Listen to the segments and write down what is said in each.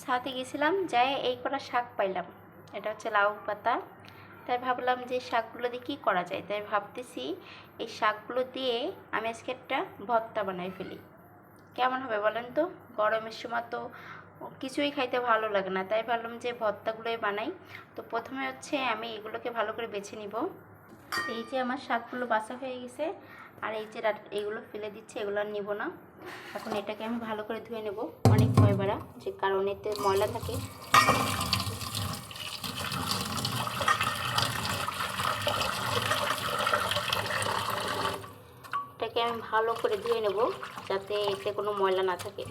ছাদে গেছিলাম, যাই এই কটা শাক পাইলাম। এটা হচ্ছে লাউ পাতা। তাই ভাবলাম যে শাকগুলো দিয়ে কী করা যায়, তাই ভাবতেছি এই শাকগুলো দিয়ে আমি আজকে একটা ভর্তা বানাই ফেলি। কেমন হবে বলেন তো? গরমের সময় তো কিছুই খাইতে ভালো লাগে না, তাই ভাবলাম যে ভর্তাগুলোই বানাই। তো প্রথমে হচ্ছে আমি এগুলোকে ভালো করে বেছে নিব। এই যে আমার শাকগুলো বাছা হয়ে গেছে, আর এই যে এগুলো ফেলে দিচ্ছে, এগুলো আর নিব না। এখন এটাকে আমি ভালো করে ধুয়ে নেব, অনেক ময়লা, যে কারণ এতে ময়লা থাকে। এটাকে আমি ভালো করে ধুয়ে নেব যাতে এতে কোনো ময়লা না থাকে,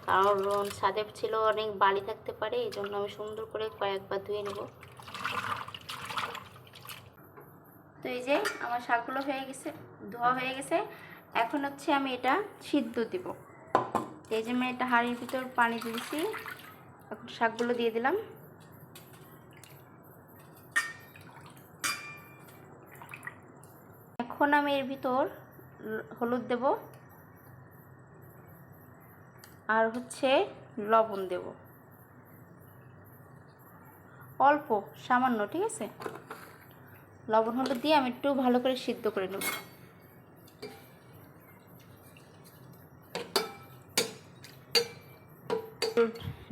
কারণ ছাদে ছিল অনেক বালি থাকতে পারে, এই জন্য আমি সুন্দর করে কয়েকবার ধুয়ে নেব। তো এই যে আমার শাকগুলো হয়ে গেছে, ধোয়া হয়ে গেছে। এখন হচ্ছে আমি এটা সিদ্ধ দেব। এই যে আমি একটা হাঁড়ির ভিতর পানি দিয়েছি, এখন শাকগুলো দিয়ে দিলাম। এখন আমি এর ভিতর হলুদ দেব আর হচ্ছে লবণ দেব, অল্প সামান্য, ঠিক আছে? লবণ হলুদ দিয়ে আমি একটু ভালো করে সিদ্ধ করে নেব।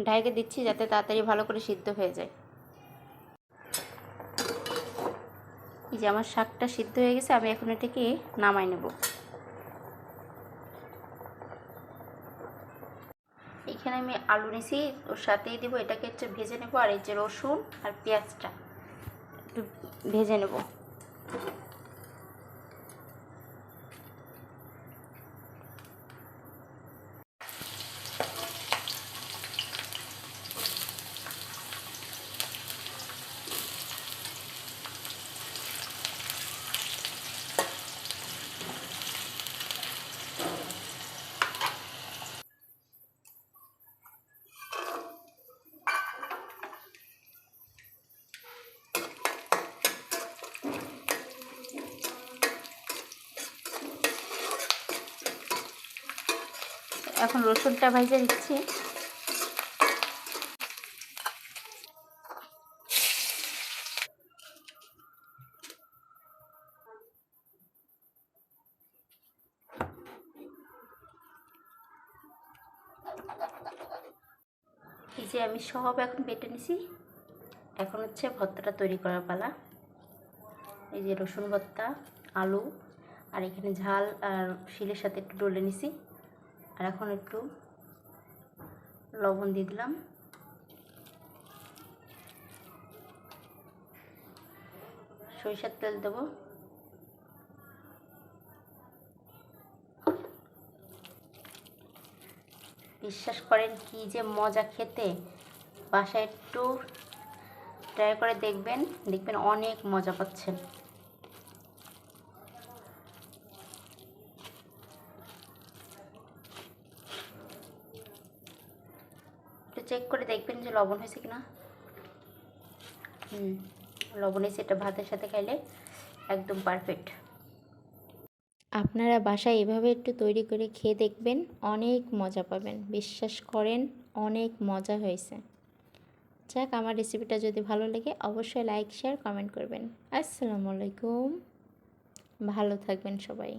ঢাইকে দিচ্ছি যাতে তাড়াতাড়ি ভালো করে সিদ্ধ হয়ে যায়। এই যে আমার শাকটা সিদ্ধ হয়ে গেছে, আমি এখন এটাকে নামাই নেব। এখানে আমি আলু নিছি, ওর সাথেই দেবো, এটাকে একটু ভেজে নেব। আর এই যে রসুন আর পেঁয়াজটা একটু ভেজে নেব। এখন রসুনটা ভেজে দিচ্ছি। এই যে আমি সব এখন বেটে নিছি, এখন হচ্ছে ভর্তাটা তৈরি করার পালা। এই যে রসুন ভর্তা, আলু, আর এখানে ঝাল আর শিলের সাথে একটু ডলে নিছি। আর এখন একটু লবণ দিয়ে দিলাম, সরিষার তেল দেবো, বিশ্বাস করেন কি যে মজা খেতে, বাসায় একটু ট্রাই করে দেখবেন, দেখবেন অনেক মজা পাচ্ছেন। একটু চেক করে দেখবেন যে লবণ হয়েছে কিনা। লবণ হয়েছে, এটা ভাতের সাথে খাইলে একদম পারফেক্ট। আপনারা বাসায় এভাবে একটু তৈরি করে খেয়ে দেখবেন, অনেক মজা পাবেন, বিশ্বাস করেন অনেক মজা হয়েছে। যাক, আমার রেসিপিটা যদি ভালো লাগে অবশ্যই লাইক শেয়ার কমেন্ট করবেন। আসসালামু আলাইকুম, ভালো থাকবেন সবাই।